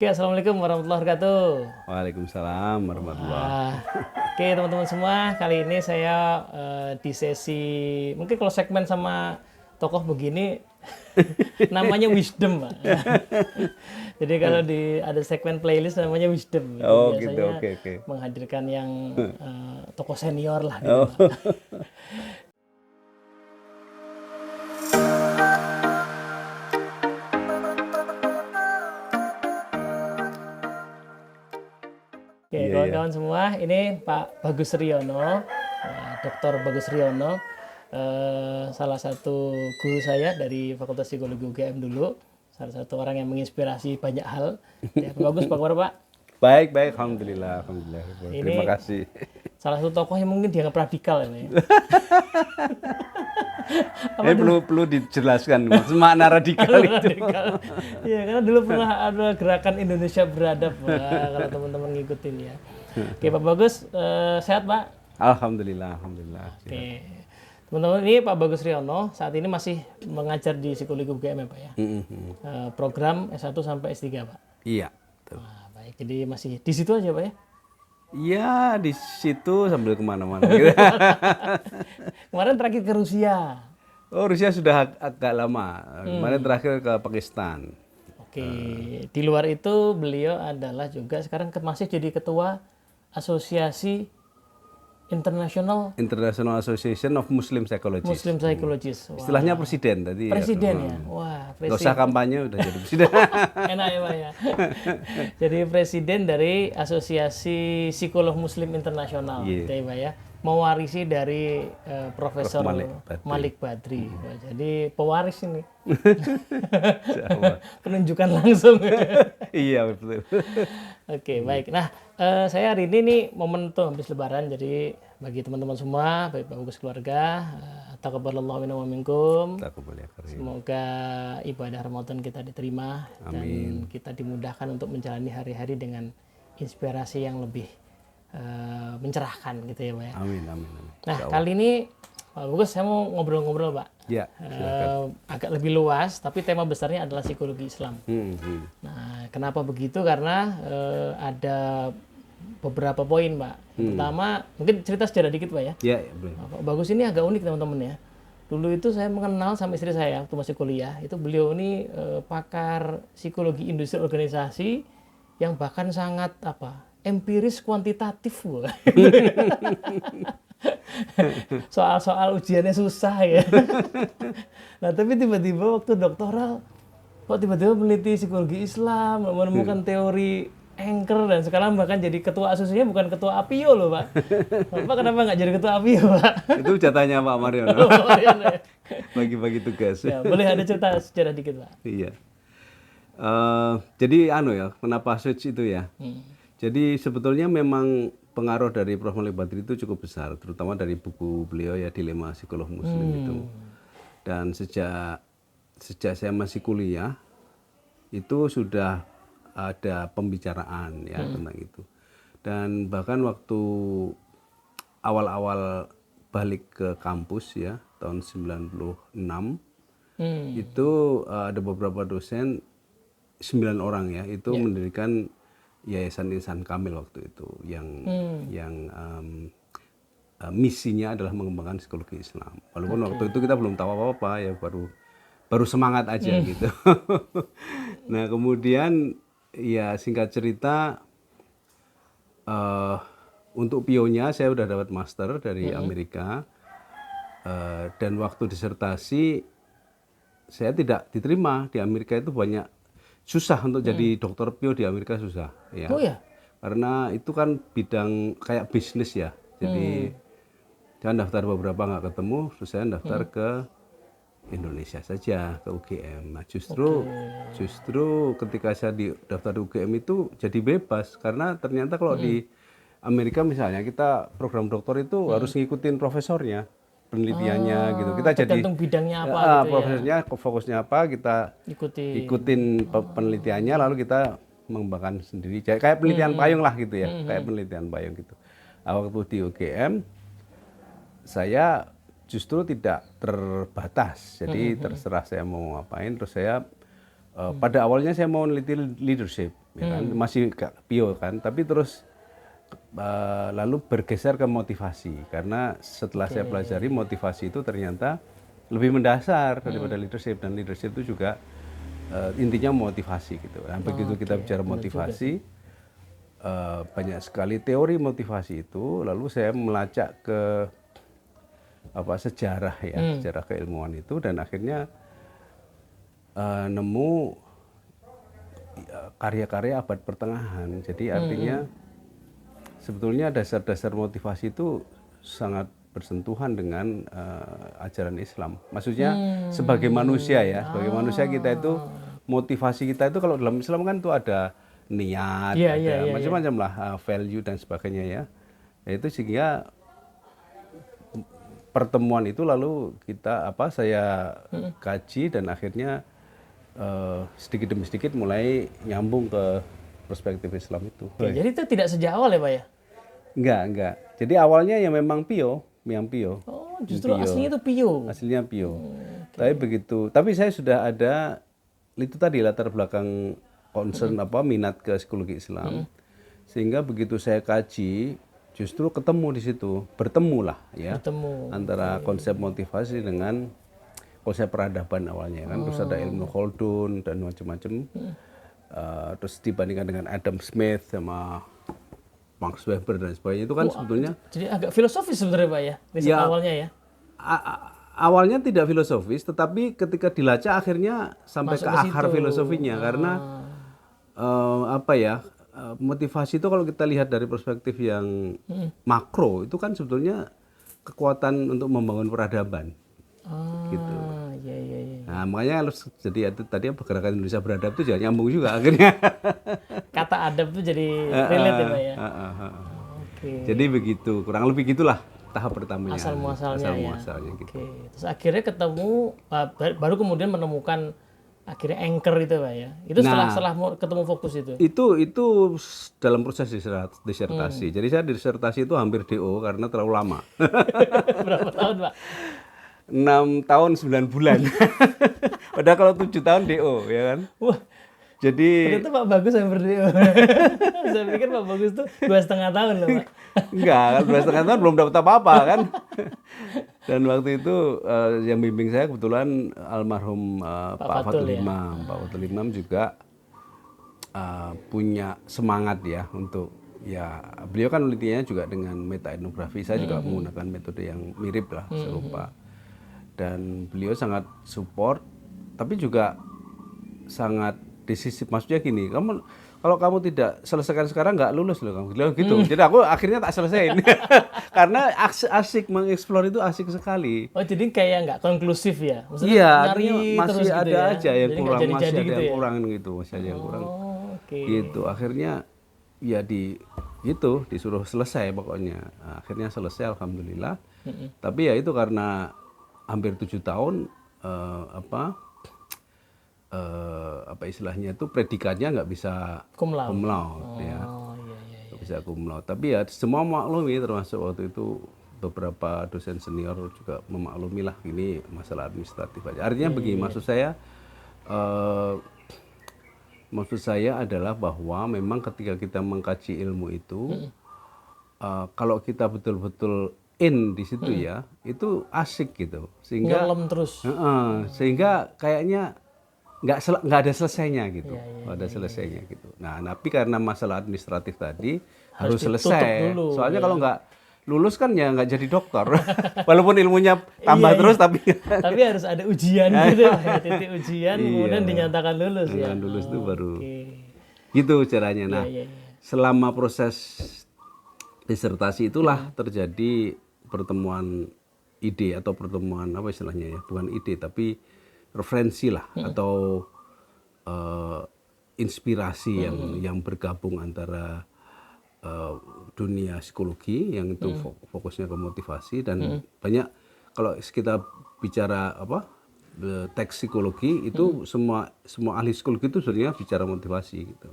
Oke, assalamualaikum warahmatullahi wabarakatuh. Waalaikumsalam warahmatullah. Oke, teman-teman semua, kali ini saya di sesi mungkin kalau segmen sama tokoh begini namanya wisdom, Pak. Jadi kalau ada segmen playlist namanya wisdom, itu Oh gitu, biasanya oke oke. menghadirkan yang tokoh senior lah gitu, Oh, Pak. Oke, iya ya. kawan-kawan semua, ini Pak Bagus Riono, Dr. Bagus Riono, salah satu guru saya dari Fakultas Psikologi UGM dulu, salah satu orang yang menginspirasi banyak hal. Ya, Pak Bagus, apa kabar Pak? Baik baik, alhamdulillah alhamdulillah. Terima Ini kasih. salah satu tokoh yang mungkin dianggap radikal ini. Ini perlu dijelaskan makna radikal itu. Radikal. Iya, karena dulu pernah ada gerakan Indonesia Beradab, Pak, kalau teman-teman ngikutin ya. Oke, Pak Bagus, sehat Pak? Alhamdulillah alhamdulillah. Oke. Teman-teman, ini Pak Bagus Riono saat ini masih mengajar di Psikologi UGM ya Pak ya. Program S1 sampai S3 Pak. Iya. Betul. Wah, baik, jadi masih di situ aja Pak ya. Iya di situ sambil kemana-mana. Gitu. Kemarin terakhir ke Rusia. Oh Rusia sudah agak lama. Kemarin terakhir ke Pakistan. Oke, di luar itu beliau adalah juga sekarang masih jadi ketua Asosiasi International International Association of Muslim Psychologists. Muslim Psychologist. Wah, Istilahnya presiden tadi. presiden ya. Wah, Gak usah kampanye udah jadi presiden. enak ya Pak ya. Jadi presiden dari Asosiasi Psikolog Muslim Internasional, Iya. gitu ya Pak ya. Mewarisi dari Profesor Prof. Badri. Malik Badri. Wah, jadi pewaris ini. Sama. Penunjukan langsung. Iya betul. Oke, baik. Nah, saya hari ini nih momentum habis Lebaran, jadi bagi teman-teman semua, baik Pak Bagus keluarga, taqabbalallahu minna wa minkum. Aku boleh karim. Semoga ibadah Ramadan kita diterima dan kita dimudahkan untuk menjalani hari-hari dengan inspirasi yang lebih mencerahkan gitu ya Pak ya. Amin amin amin. Nah, kali ini Pak Bagus saya mau ngobrol-ngobrol Pak. Ya. Agak lebih luas, tapi tema besarnya adalah psikologi Islam. Nah, kenapa begitu? Karena ada beberapa poin, Pak. Pertama, mungkin cerita sejarah dikit, Pak ya. Ya, ya boleh. Nah, Pak Bagus ini agak unik, teman-teman ya. Dulu itu saya mengenal sama istri saya waktu masih kuliah. Itu beliau ini pakar psikologi industri organisasi yang bahkan sangat empiris kuantitatif, Bu. Soal-soal ujiannya susah ya. Nah, tapi tiba-tiba waktu doktoral kok tiba-tiba meneliti psikologi Islam, menemukan teori anchor, dan sekarang bahkan jadi ketua asosiasinya, bukan ketua APIO loh Pak. Bapak kenapa nggak jadi ketua APIO Pak? Itu jatahnya Pak Mariono. Oh, iya. Bagi-bagi tugas. Ya, boleh ada cerita sejarah dikit Pak? Iya. Jadi kenapa switch itu ya? Jadi sebetulnya memang pengaruh dari Prof. Malik Badri itu cukup besar, terutama dari buku beliau ya, Dilema Psikolog Muslim itu. Dan sejak saya masih kuliah itu sudah ada pembicaraan ya tentang itu. Dan bahkan waktu awal-awal balik ke kampus ya tahun 96 itu ada beberapa dosen 9 orang ya itu mendirikan Yayasan Insan Kamil waktu itu yang misinya adalah mengembangkan psikologi Islam. Walaupun waktu itu kita belum tahu apa-apa ya, baru semangat aja gitu. Nah kemudian ya singkat cerita untuk PIO-nya saya udah dapat master dari Amerika, dan waktu disertasi saya tidak diterima di Amerika. Itu banyak susah untuk jadi dokter PIO di Amerika, susah ya. Oh ya? Karena itu kan bidang kayak bisnis ya. Jadi saya daftar beberapa nggak ketemu, terus saya daftar ke Indonesia saja, ke UGM. Nah, justru ketika saya daftar di UGM itu jadi bebas, karena ternyata kalau di Amerika misalnya kita program dokter itu harus ngikutin profesornya, penelitiannya gitu. Kita jadi Tergantung bidangnya apa gitu ya. profesornya fokusnya apa, kita ikutin penelitiannya, lalu kita mengembangkan sendiri. Kayak penelitian payung lah gitu ya, kayak penelitian payung gitu. Nah, waktu di UGM saya justru tidak terbatas, jadi terserah saya mau ngapain. Terus saya pada awalnya saya mau meneliti leadership, ya kan, masih gak pio kan, tapi terus lalu bergeser ke motivasi karena setelah saya pelajari motivasi itu ternyata lebih mendasar daripada leadership, dan leadership itu juga intinya motivasi gitu. Nah, begitu kita bicara motivasi, banyak sekali teori motivasi itu, lalu saya melacak ke sejarah ya, sejarah keilmuan itu, dan akhirnya nemu karya-karya abad pertengahan. Jadi artinya sebetulnya dasar-dasar motivasi itu sangat bersentuhan dengan ajaran Islam. Maksudnya sebagai manusia ya, sebagai manusia kita itu, motivasi kita itu kalau dalam Islam kan itu ada niat, ada macam-macam lah, value dan sebagainya ya. Itu sehingga pertemuan itu lalu saya kaji, dan akhirnya sedikit demi sedikit mulai nyambung ke perspektif Islam itu. Oke, jadi itu tidak sejak awal ya Pak ya? Enggak. Jadi awalnya ya memang pio. Oh, justru aslinya itu pio. Aslinya pio. Tapi saya sudah ada itu tadi latar belakang concern minat ke psikologi Islam. Sehingga begitu saya kaji, justru ketemu di situ, bertemu antara konsep motivasi dengan konsep peradaban awalnya kan. Terus ada ilmu Khaldun dan macam-macam. Terus dibandingkan dengan Adam Smith sama Max Weber dan sebagainya, itu kan sebetulnya jadi agak filosofis sebenarnya Pak ya, riset awalnya ya. Awalnya tidak filosofis, tetapi ketika dilacak akhirnya sampai ke akar filosofinya, karena motivasi itu kalau kita lihat dari perspektif yang makro, itu kan sebetulnya kekuatan untuk membangun peradaban. Gitu. Iya. Nah, makanya harus jadi tadi gerakan Indonesia beradab itu jangan nyambung juga akhirnya. Kata adab itu jadi relate ya Pak ya. Jadi begitu, kurang lebih gitulah tahap pertamanya. Asal muasalnya gitu. Terus akhirnya ketemu, baru kemudian menemukan akhirnya anchor itu Pak ya. Itu setelah ketemu fokus itu. Itu dalam proses disertasi. Jadi saya disertasi itu hampir DO karena terlalu lama. Berapa tahun Pak? 6 tahun 9 bulan. Padahal kalau 7 tahun DO ya kan. Wah. Jadi ternyata Pak Bagus yang berdiri. Saya pikir Pak Bagus tuh 2,5 tahun loh Pak. Enggak, kan 2,5 tahun belum dapat apa-apa kan. Dan waktu itu yang bimbing saya kebetulan almarhum Pak Fatul Imam. Pak Fatul Imam juga punya semangat ya untuk beliau kan penelitiannya juga dengan metaetnografi. Saya juga menggunakan metode yang mirip lah, serupa. Dan beliau sangat support, tapi juga sangat decisif. Maksudnya gini, kalau kamu tidak selesaikan sekarang nggak lulus loh kamu, gitu. Jadi aku akhirnya tak selesaiin karena asik mengeksplor itu asik sekali. Oh jadi kayak nggak konklusif ya? Iya, masih ada gitu aja yang kurang, masih ada yang kurang gitu, masih ada yang kurang. Gitu. Akhirnya disuruh selesai pokoknya. Nah, akhirnya selesai alhamdulillah. Tapi ya itu karena hampir 7 tahun istilahnya itu predikatnya nggak bisa cum laude ya. Nggak bisa cum laude. Tapi ya semua maklumi, termasuk waktu itu beberapa dosen senior juga memaklumi lah, ini masalah administratif aja. Artinya begini, maksud saya adalah bahwa memang ketika kita mengkaji ilmu itu, kalau kita betul-betul di situ ya, itu asik gitu, sehingga nyelam terus, sehingga kayaknya nggak ada selesainya gitu, ada selesainya gitu. Nah, tapi karena masalah administratif tadi harus selesai, dulu, soalnya kalau nggak lulus kan ya nggak jadi dokter, walaupun ilmunya tambah terus, tapi harus ada ujian gitu, titik ujian, kemudian dinyatakan lulus ya. Lulus itu baru, gitu caranya. Nah, selama proses disertasi itulah terjadi pertemuan ide atau pertemuan istilahnya ya, bukan ide tapi referensi lah, atau inspirasi yang bergabung antara dunia psikologi yang itu fokusnya ke motivasi, dan banyak kalau kita bicara teks psikologi itu semua ahli psikologi itu sebenarnya bicara motivasi gitu.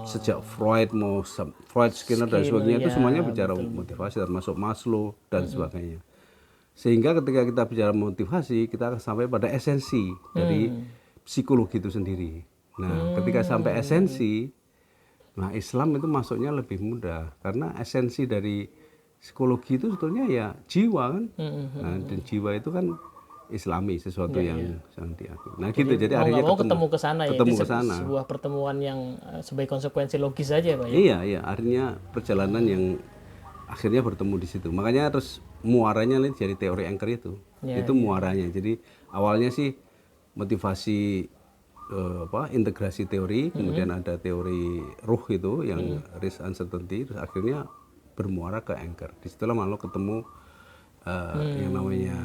Sejak Freud, Skinner dan sebagainya itu semuanya bicara motivasi, termasuk Maslow dan sebagainya. Sehingga ketika kita bicara motivasi, kita akan sampai pada esensi dari psikologi itu sendiri. Nah, ketika sampai esensi, Nah, Islam itu masuknya lebih mudah karena esensi dari psikologi itu sebetulnya ya jiwa kan. Nah, dan jiwa itu kan Islami, sesuatu yang sangat diakui. Nah, gitu. Jadi Mau akhirnya nggak mau ketemu ke sana ya. ketemu Itu ke sana. sebuah pertemuan yang sebagai konsekuensi logis saja Pak ya. Iya, iya, akhirnya perjalanan yang akhirnya bertemu di situ. Makanya terus muaranya nih jadi teori anchor itu. Itu muaranya. Jadi awalnya sih motivasi integrasi teori, kemudian ada teori ruh itu yang risk uncertainty, terus akhirnya bermuara ke anchor. Disitulah malu ketemu yang namanya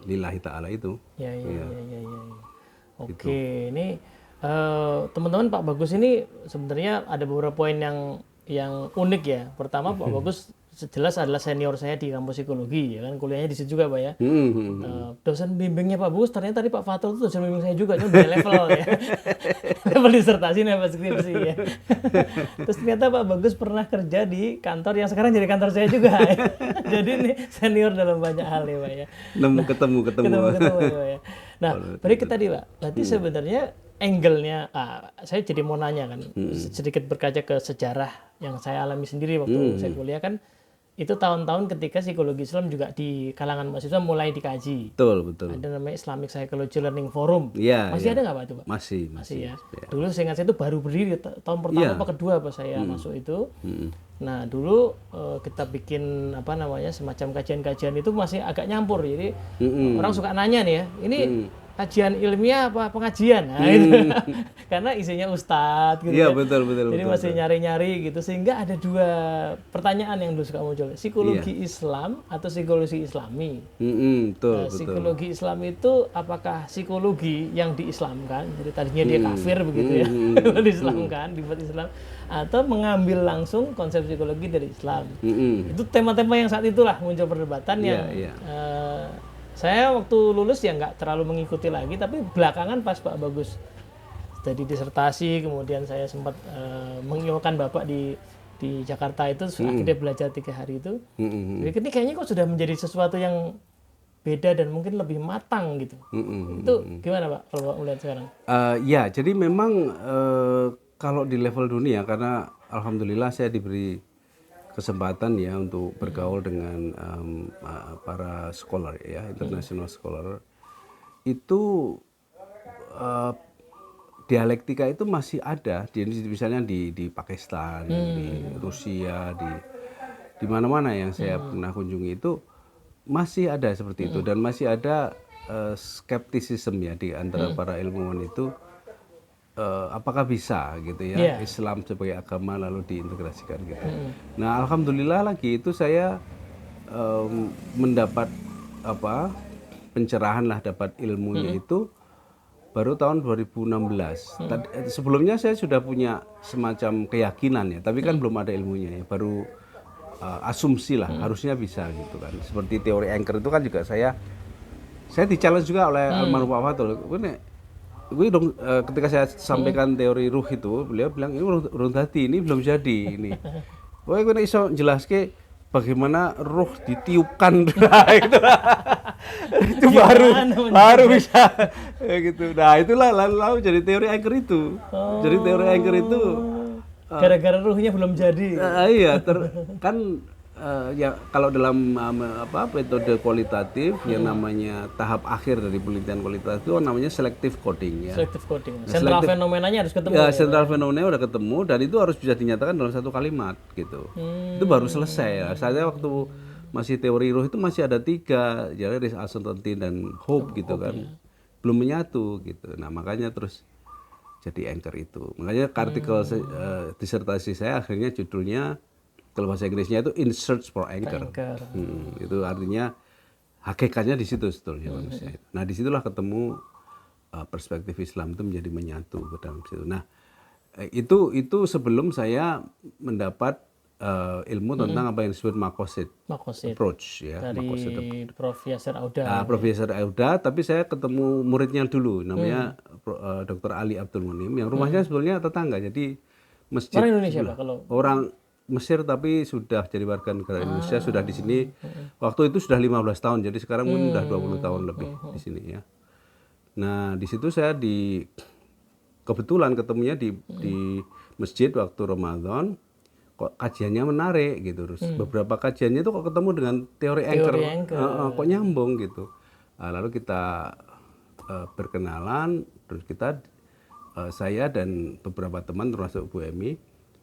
lillahi ta'ala itu. Ya. Oke, ini teman-teman Pak Bagus ini sebenarnya ada beberapa poin yang unik ya. Pertama Pak Bagus jelas adalah senior saya di kampus psikologi ya kan, kuliahnya di situ juga Pak ya. Dosen bimbingnya Pak Bagus ternyata tadi Pak Fatul itu dosen bimbing saya juga, cuma beda level ya. Level disertasi nih Pak skripsi ya. Terus ternyata Pak Bagus pernah kerja di kantor yang sekarang jadi kantor saya juga. Ya. Jadi ini senior dalam banyak hal ya Pak ya. Ketemu. Ya, Pak ya. Nah, balik ke tadi Pak. Berarti sebenarnya angle-nya, saya jadi mau nanya kan, sedikit berkaca ke sejarah yang saya alami sendiri waktu saya kuliah kan, itu tahun-tahun ketika psikologi Islam juga di kalangan mahasiswa mulai dikaji. Betul. Ada namanya Islamic Psychology Learning Forum. Iya, Masih iya. ada nggak Pak itu Pak? Masih ya. Ya. Dulu saya ingat saya itu baru berdiri tahun pertama apa kedua Pak saya masuk itu. Nah dulu kita bikin apa namanya semacam kajian-kajian itu masih agak nyampur. Jadi orang suka nanya nih ya, ini kajian ilmiah apa pengajian? Nah, gitu. Karena isinya ustadz gitu. Iya, ya. betul. Jadi masih nyari-nyari gitu sehingga ada dua pertanyaan yang dulu suka muncul. Psikologi Islam atau psikologi Islami? Betul. Psikologi Islam itu apakah psikologi yang diislamkan, jadi tadinya dia kafir begitu ya, diislamkan, dibuat Islam, atau mengambil langsung konsep psikologi dari Islam? Itu tema-tema yang saat itulah muncul perdebatan yang saya waktu lulus ya nggak terlalu mengikuti lagi, tapi belakangan pas Pak Bagus jadi disertasi, kemudian saya sempat mengiwakan Bapak di Jakarta itu, akhirnya belajar 3 hari itu. Jadi ini kayaknya kok sudah menjadi sesuatu yang beda dan mungkin lebih matang gitu. Itu gimana Pak kalau Pak melihat sekarang? Ya, jadi memang kalau di level dunia, karena alhamdulillah saya diberi kesempatan ya untuk bergaul dengan para scholar ya, international scholar, itu dialektika itu masih ada misalnya di Pakistan, di Rusia, di mana-mana yang saya pernah kunjungi itu masih ada seperti itu, dan masih ada skeptisisme ya di antara para ilmuwan itu, apakah bisa gitu ya Islam sebagai agama lalu diintegrasikan gitu. Nah, alhamdulillah lagi itu saya mendapat pencerahan lah, dapat ilmunya itu baru tahun 2016. Sebelumnya saya sudah punya semacam keyakinan ya, tapi kan belum ada ilmunya ya, baru asumsi lah harusnya bisa gitu kan. Seperti teori anchor itu kan juga saya di-challenge juga oleh almarhum Pak Fatul. Gue dong, ketika saya sampaikan teori ruh itu, beliau bilang ini ruh hati, ini belum jadi ini. Wah, gue iso jelaske bagaimana ruh ditiupkan itu baru bisa gitu. Nah, itulah lalu jadi teori anchor itu. Jadi teori anchor itu gara-gara ruhnya belum jadi. Iya, kan ya kalau dalam metode kualitatif yang namanya tahap akhir dari penelitian kualitatif itu namanya selective coding ya. Selective coding. Sentral fenomenanya harus ketemu. Ya, sentral fenomenanya udah ketemu dan itu harus bisa dinyatakan dalam satu kalimat gitu. Itu baru selesai ya. Saya waktu masih teori ruh itu masih ada 3, jadi risk uncertainty dan hope gitu kan. Belum menyatu gitu. Nah, makanya terus jadi anchor itu. Makanya artikel disertasi saya akhirnya judulnya, kalau bahasa Inggrisnya itu In Search for Anchor. Itu artinya hakikatnya di situ sebetulnya manusia. Nah, disitulah ketemu perspektif Islam itu menjadi menyatu ke dalam situ. Nah, itu sebelum saya mendapat ilmu tentang apa yang disebut Maqasid approach ya. Dari Prof. Yasir Auda. Prof. Yasir Auda, tapi saya ketemu muridnya dulu, namanya Dr. Ali Abdul Munim, yang rumahnya sebetulnya tetangga, jadi masjid. Orang Indonesia Pak kalau? Orang Mesir tapi sudah jadi warga negara Indonesia, sudah di sini. Waktu itu sudah 15 tahun, jadi sekarang mungkin sudah 20 tahun lebih di sini ya. Nah, di situ saya kebetulan ketemunya di masjid waktu Ramadan, kok kajiannya menarik gitu. Terus beberapa kajiannya itu kok ketemu dengan teori anchor, kok nyambung gitu. Lalu kita berkenalan, terus kita saya dan beberapa teman termasuk Bu Emi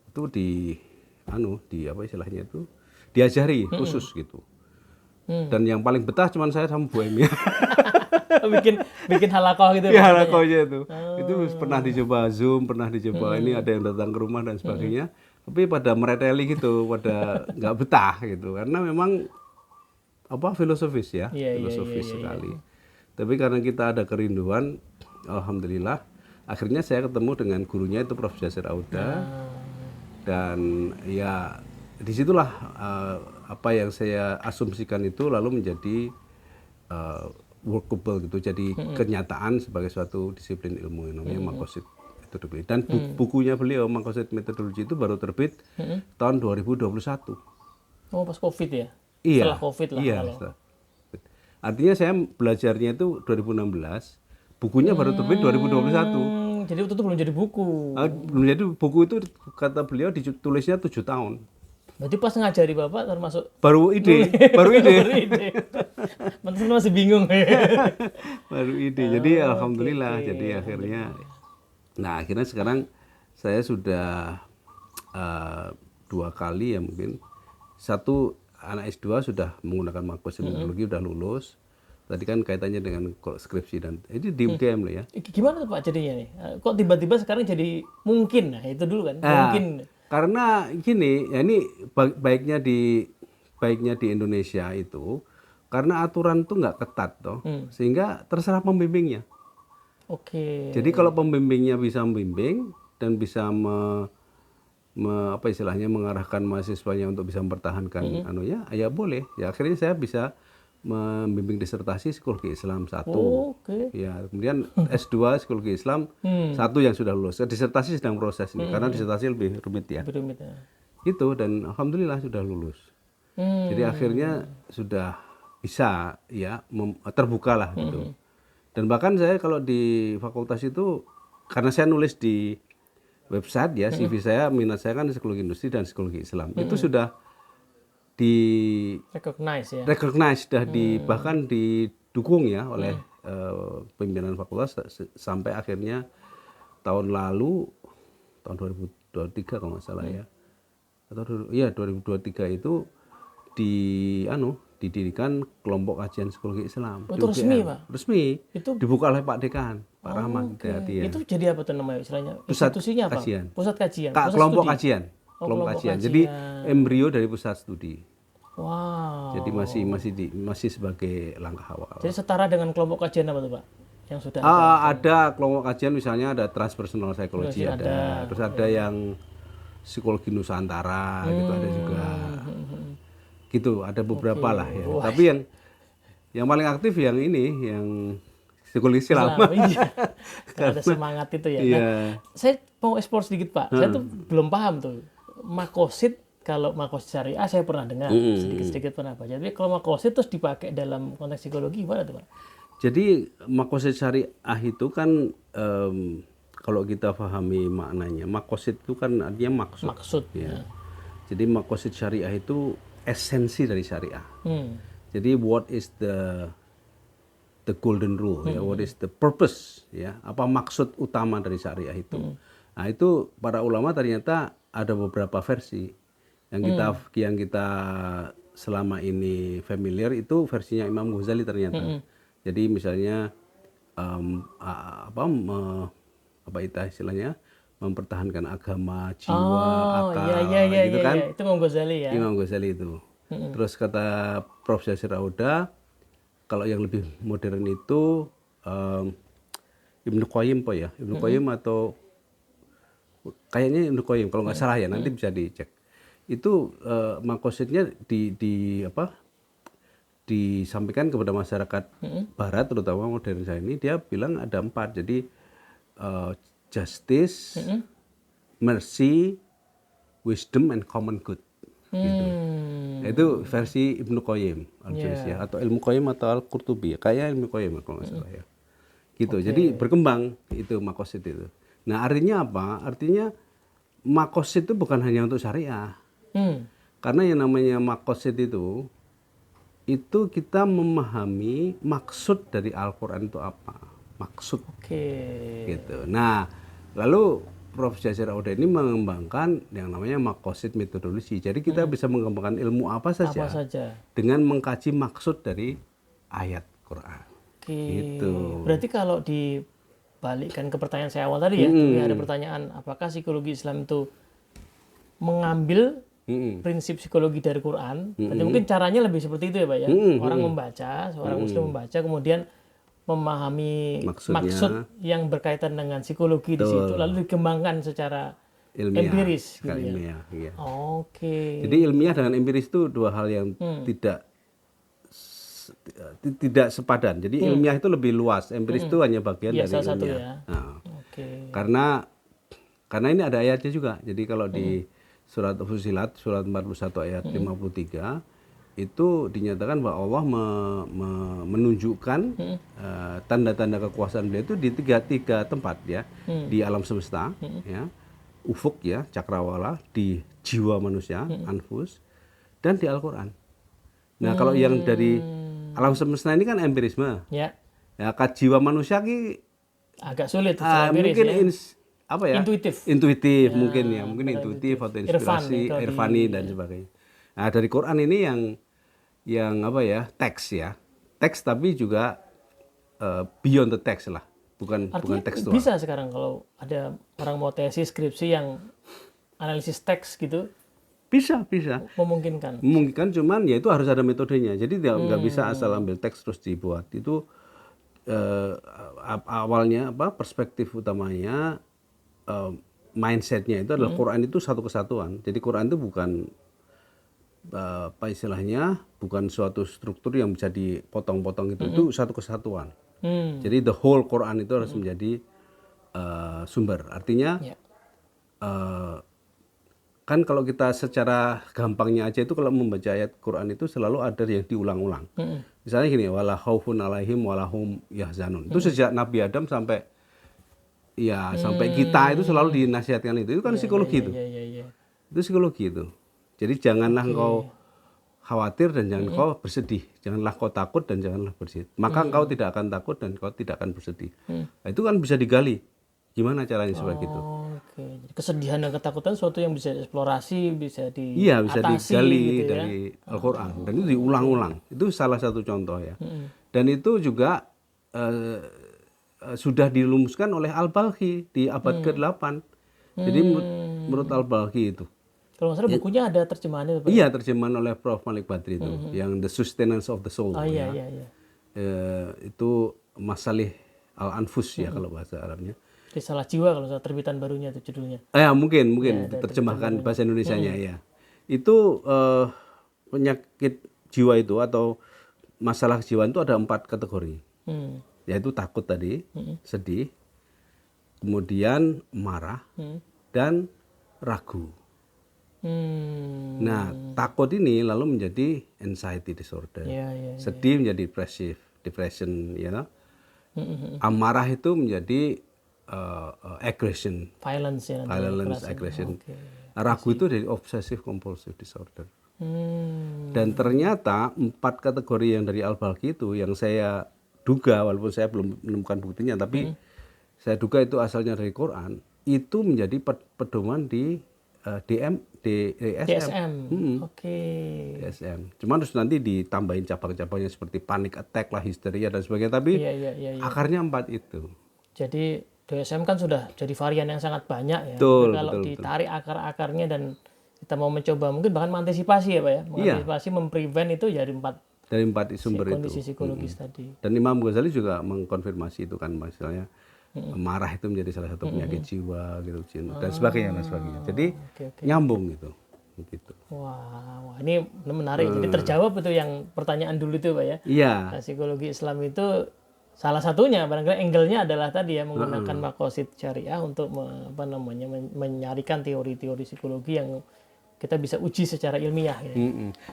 itu di apa istilahnya itu diajari khusus gitu. Dan yang paling betah cuman saya sama Bu Emi. bikin halakoh gitu. Ya halakohnya itu. Itu pernah dicoba Zoom, pernah dicoba ini ada yang datang ke rumah dan sebagainya. Tapi pada mereteli gitu, pada nggak betah gitu. Karena memang filosofis ya, filosofis sekali. Tapi karena kita ada kerinduan, alhamdulillah, akhirnya saya ketemu dengan gurunya itu Prof. Yasir Auda. Dan ya disitulah apa yang saya asumsikan itu lalu menjadi workable gitu, jadi kenyataan sebagai suatu disiplin ilmu yang namanya Maqasid Metodologi. Dan bukunya beliau Maqasid Metodologi itu baru terbit tahun 2021. Oh, pas COVID ya? Iya. Setelah COVID lah. Iya. Artinya saya belajarnya itu 2016, bukunya baru terbit 2021. Jadi waktu itu belum jadi buku. Belum jadi buku itu kata beliau ditulisnya 7 tahun. Berarti pas ngajari Bapak termasuk baru ide. Mantesan masih bingung. Baru ide. Jadi alhamdulillah. Jadi akhirnya sekarang saya sudah 2 kali ya mungkin. Satu anak S2 sudah menggunakan Maqasid Metodologi, udah lulus. Tadi kan kaitannya dengan skripsi dan ini di UGM loh ya. Gimana tuh Pak jadinya nih? Kok tiba-tiba sekarang jadi mungkin? Nah, itu dulu kan, mungkin. Karena gini, ya ini baiknya di Indonesia itu karena aturan tuh nggak ketat toh, sehingga terserah pembimbingnya. Oke. Jadi kalau pembimbingnya bisa membimbing dan bisa mengarahkan mahasiswanya untuk bisa mempertahankan ya boleh. Ya akhirnya saya bisa membimbing disertasi psikologi Islam 1. Ya, kemudian S2 psikologi Islam 1 yang sudah lulus. Disertasi sedang proses ini karena disertasi lebih rumit ya. Gitu, dan alhamdulillah sudah lulus. Jadi akhirnya sudah bisa ya terbuka lah gitu. Dan bahkan saya kalau di fakultas itu karena saya nulis di website ya, CV saya, minat saya kan psikologi industri dan psikologi Islam. Itu sudah recognize sudah bahkan didukung ya oleh pimpinan fakultas sampai akhirnya tahun lalu tahun 2023 kalau nggak salah ya, atau 2023 itu didirikan kelompok kajian psikologi Islam. Itu resmi Pak? Resmi. Itu dibuka oleh Pak Dekan, Pak Rahmat. Itu jadi apa tuh namanya istilahnya? Institusinya apa? Pusat kajian. Kelompok kajian. Kelompok kajian. Jadi embrio dari pusat studi. Wow. Jadi masih sebagai langkah awal. Jadi setara dengan kelompok kajian apa tuh Pak? Yang sudah ada kelompok kajian misalnya ada transpersonal psychology ada. Terus ada yang psikologi Nusantara gitu ada juga. Gitu, ada beberapa lah ya. Tapi yang paling aktif yang ini yang psikologi Islam. Iya. Ada semangat itu ya. Iya. Nah, saya mau explore sedikit Pak. Saya tuh belum paham tuh. Maqasid, kalau Maqasid syariah saya pernah dengar, sedikit-sedikit pernah baca. Jadi kalau Maqasid terus dipakai dalam konteks psikologi gimana tuh Pak? Jadi Maqasid syariah itu kan kalau kita pahami maknanya, Maqasid itu kan artinya maksud. Ya. Jadi Maqasid syariah itu esensi dari syariah. Jadi what is the golden rule ya, what is the purpose ya, apa maksud utama dari syariah itu. Nah, itu para ulama ternyata ada beberapa versi yang kita selama ini familiar itu versinya Imam Ghazali ternyata. Jadi misalnya apa istilahnya mempertahankan agama, jiwa, akal, gitu kan? Itu Imam Ghazali ya. Imam Ghazali itu. Terus kata Prof. Yasir Auda, kalau yang lebih modern itu Ibnu Qayyim ya, Ibnu Qayyim atau kayaknya Ibnu Qayyim kalau nggak salah ya, nanti bisa dicek. Itu maqasidnya disampaikan kepada masyarakat Barat terutama modern saya ini, dia bilang ada 4. Jadi justice, mercy, wisdom, and common good. Gitu. Itu versi Ibnu Qayyim ya, atau Ilmu Qayyim atau Al-Qurtubi. Kayaknya Ilmu Qayyim kalau nggak salah ya. Gitu. Jadi berkembang itu maqasid itu. Nah, artinya apa? Artinya makosid itu bukan hanya untuk syariah. Hmm. Karena yang namanya makosid itu kita memahami maksud dari Al-Quran itu apa. Maksud Oke. gitu. Nah, lalu Prof. Jazir Auda ini mengembangkan yang namanya makosid metodologi. Jadi kita bisa mengembangkan ilmu apa Apa saja saja? dengan mengkaji maksud dari ayat Quran. Oke. Gitu. Berarti kalau dibalikkan ke pertanyaan saya awal tadi ya, tuh ada pertanyaan apakah psikologi Islam itu mengambil prinsip psikologi dari Quran? Berarti mungkin caranya lebih seperti itu ya, Pak ya. Orang membaca, seorang muslim membaca, kemudian memahami Maksudnya. maksud yang berkaitan dengan psikologi di situ, lalu dikembangkan secara empiris gitu ya. ilmiah, iya. Oke. Jadi ilmiah dengan empiris itu dua hal yang tidak sepadan. Jadi ilmiah itu lebih luas, empiris itu hanya bagian Iya, dari salah satu ilmiah. ya. Nah, Oke. karena ini ada ayatnya juga. Jadi kalau di surat Fussilat surat 41 ayat 53 itu dinyatakan bahwa Allah menunjukkan tanda-tanda kekuasaan beliau itu di tiga tempat ya. Di alam semesta ya, ufuk ya, cakrawala, di jiwa manusia, anfus, dan di Al-Qur'an. Nah, kalau yang dari alam semesta ini kan empirisme. Ya. Ya, jiwa manusia ki Agak sulit secara empiris mungkin ya. intuitif mungkin ya, mungkin intuitif atau Irfan, inspirasi itu irfani dan sebagainya. Nah, dari Quran ini yang apa ya, teks ya, teks tapi juga beyond the text lah, bukan Artinya tekstual. bisa sekarang kalau ada orang mau tesis skripsi yang analisis teks gitu, Bisa memungkinkan. cuman ya itu harus ada metodenya. Jadi nggak bisa asal ambil teks terus dibuat. Itu awalnya perspektif utamanya, mindsetnya itu adalah Quran itu satu kesatuan. Jadi Quran itu bukan apa istilahnya, bukan suatu struktur yang bisa dipotong-potong itu satu kesatuan. Jadi the whole Quran itu harus menjadi sumber. Artinya kan kalau kita secara gampangnya aja itu kalau membaca ayat Quran itu selalu ada yang diulang-ulang. Misalnya gini, wala khaufun alaihim walahum yahzanun. Itu sejak Nabi Adam sampai kita itu selalu dinasihatkan itu. Itu kan psikologi itu. Iya. Itu psikologi itu. Jadi janganlah engkau khawatir dan jangan engkau bersedih. Janganlah kau takut dan janganlah bersedih. Maka engkau tidak akan takut dan engkau tidak akan bersedih. Nah, itu kan bisa digali. Gimana caranya supaya gitu? Oke. Jadi kesedihan dan ketakutan suatu yang bisa dieksplorasi, bisa Iya, bisa diatasi digali gitu ya. dari Al-Quran. Dan itu diulang-ulang. Itu salah satu contoh ya. Dan itu juga sudah dirumuskan oleh Al-Balkhi di abad ke-8. Jadi menurut Al-Balkhi itu. Kalau nggak salah bukunya ada terjemahannya, Pak. Iya, terjemahan oleh Prof. Malik Badri itu. Yang The Sustenance of the Soul. Oh iya. Itu Masalih Al-Anfus ya kalau bahasa Arabnya. Risalah Jiwa kalau salah, terbitan barunya itu judulnya. Mungkin diterjemahkan bahasa Indonesianya ya. Itu penyakit jiwa itu atau masalah kejiwaan itu ada 4 kategori. Yaitu takut tadi, sedih, kemudian marah, dan ragu. Nah, takut ini lalu menjadi anxiety disorder. Sedih menjadi depression ya. Amarah itu menjadi aggression, Violence ya. aggression. Ragu itu dari obsessive compulsive disorder. Dan ternyata 4 kategori yang dari Al-Balkhi itu yang saya duga, walaupun saya belum menemukan buktinya, tapi saya duga itu asalnya dari Quran, itu menjadi pedoman di DSM. DSM. Cuman terus nanti ditambahin cabang-cabangnya seperti panic attack lah, histeria dan sebagainya, tapi akarnya 4 itu. Jadi DSM kan sudah jadi varian yang sangat banyak ya. Kalau ditarik akar-akarnya dan kita mau mencoba mungkin bahkan mengantisipasi ya Pak ya. Mengantisipasi, memprevent itu dari 4 sumber kondisi psikologis tadi. Dan Imam Ghazali juga mengkonfirmasi itu kan, misalnya marah itu menjadi salah satu penyakit jiwa gitu, dan sebagainya. Jadi nyambung gitu. Wah, ini menarik. Jadi terjawab itu yang pertanyaan dulu itu Pak ya. Iya. Nah, psikologi Islam itu salah satunya barangkali angle-nya adalah tadi ya, menggunakan makosid syariah untuk menyarikan teori-teori psikologi yang kita bisa uji secara ilmiah ya.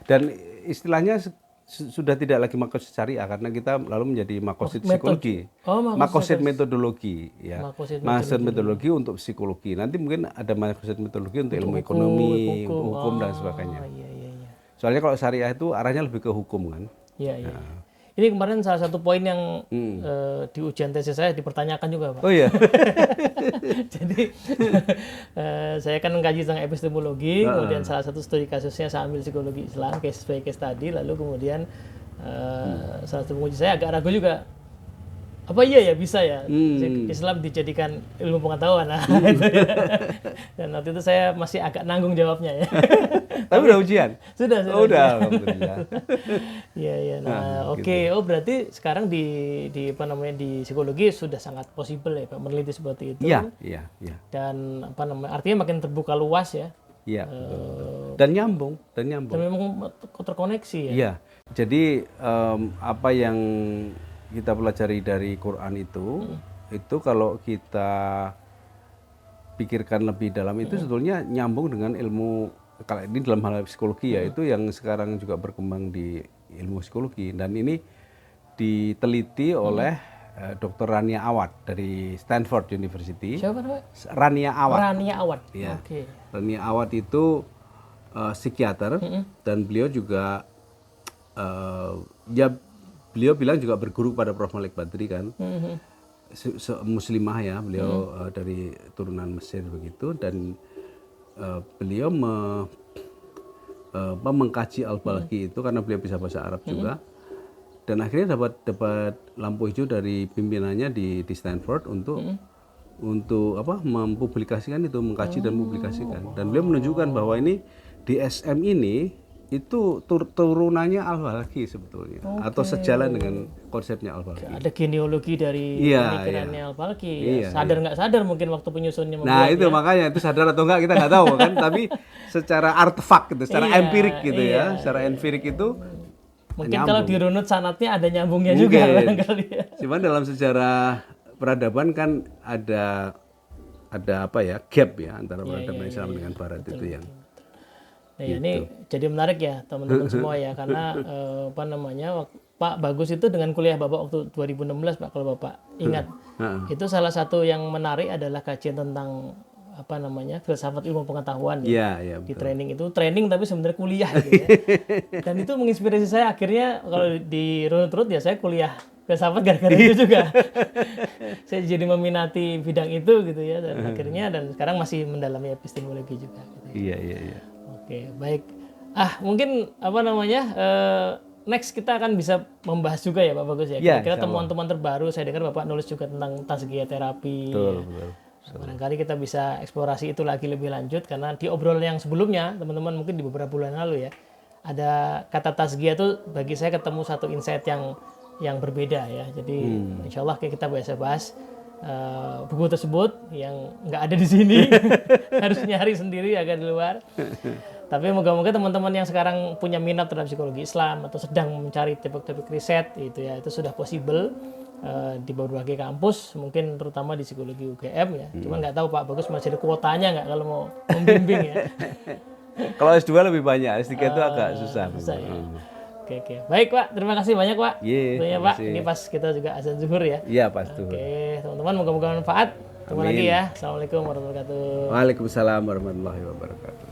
Dan istilahnya sudah tidak lagi makosid syariah karena kita lalu menjadi makosid Metode. psikologi. Oh, Makosid metodologi ya. Makosid Makosid metodologi untuk psikologi. Nanti mungkin ada makosid metodologi untuk ilmu ekonomi, hukum dan sebagainya. Oh, iya, iya, iya. Soalnya kalau syariah itu arahnya lebih ke hukum kan. Iya, iya. Ini kemarin salah satu poin yang di ujian tesis saya dipertanyakan juga, Pak. Oh iya. Jadi saya kan mengkaji tentang epistemologi, kemudian salah satu studi kasusnya saya ambil psikologi Islam, case by case tadi, lalu kemudian salah satu penguji saya agak ragu juga. Apa iya ya bisa ya Islam dijadikan ilmu pengetahuan nah, gitu ya. Dan waktu itu saya masih agak nanggung jawabnya ya. Tapi udah ujian? Sudah. Oh, udah, alhamdulillah. Iya iya. Nah, oke. Oh berarti sekarang di apa namanya di psikologi sudah sangat possible ya Pak meneliti seperti itu. Iya. Dan apa namanya artinya makin terbuka luas ya. Iya. Dan nyambung. Dan memang terkoneksi ya. Iya. Jadi apa yang kita pelajari dari Quran itu kalau kita pikirkan lebih dalam itu sebetulnya nyambung dengan ilmu, kalau ini dalam hal psikologi ya, itu yang sekarang juga berkembang di ilmu psikologi, dan ini diteliti oleh Dr. Rania Awad dari Stanford University. Siapa namanya? Rania Awad. Rania Awad. Ya. Oke. Rania Awad itu psikiater dan beliau juga beliau bilang juga berguru pada Prof. Malik Badri kan, muslimah ya, beliau dari turunan Mesir begitu, dan beliau mengkaji Al-Balkhi itu karena beliau bisa bahasa Arab juga, dan akhirnya dapat lampu hijau dari pimpinannya di Stanford untuk apa mempublikasikan itu, mengkaji dan mempublikasikan, dan beliau menunjukkan bahwa ini DSM ini itu turunannya Al-Balkhi sebetulnya, atau sejalan dengan konsepnya Al-Balkhi. Ada genealogi dari pemikirannya Al-Balkhi. Sadar nggak sadar mungkin waktu penyusunnya. Nah itu makanya itu sadar atau enggak kita nggak tahu kan, tapi secara artefak gitu, secara empirik gitu ya, secara empirik itu mungkin nyambung. kalau dirunut sanatnya ada nyambungnya juga barangkali ya. Cuman dalam sejarah peradaban kan ada apa ya, gap ya antara peradaban Islam dengan Barat itu yang. Nah, ini jadi menarik ya teman-teman semua ya, karena apa namanya Pak Bagus itu dengan kuliah Bapak waktu 2016 Pak, kalau Bapak ingat, itu salah satu yang menarik adalah kajian tentang apa namanya filsafat ilmu pengetahuan ya. Di training itu training tapi sebenarnya kuliah gitu ya. Dan itu menginspirasi saya, akhirnya kalau di runut-runut ya saya kuliah filsafat gara-gara itu juga. Saya jadi meminati bidang itu gitu ya, dan akhirnya dan sekarang masih mendalami epistemologi juga gitu ya. Iya. Oke, baik. Mungkin apa namanya next kita akan bisa membahas juga ya Pak Bagus ya. Kira-kira temuan-temuan terbaru, saya dengar Bapak nulis juga tentang tasghiyah terapi. Betul. Barangkali kita bisa eksplorasi itu lagi lebih lanjut, karena di obrolan yang sebelumnya teman-teman mungkin di beberapa bulan lalu ya, ada kata tasghiyah itu bagi saya ketemu satu insight yang berbeda ya. Jadi insya Allah kita bisa bahas buku tersebut yang nggak ada di sini. Harus nyari sendiri agak di luar. Tapi moga-moga teman-teman yang sekarang punya minat terhadap psikologi Islam atau sedang mencari topik-topik riset itu sudah possible di berbagai kampus, mungkin terutama di psikologi UGM ya. Cuma nggak tahu Pak Bagus masih ada kuotanya nggak kalau mau membimbing ya. Kalau S2 lebih banyak, S3 itu agak susah. Ya. Oke. Baik Pak, terima kasih banyak Pak. Iya, Pak. Ini pas kita juga azan zuhur ya. Iya, pas zuhur. Oke, teman-teman moga-moga manfaat. Ketemu lagi ya. Assalamualaikum warahmatullahi wabarakatuh. Waalaikumsalam warahmatullahi wabarakatuh.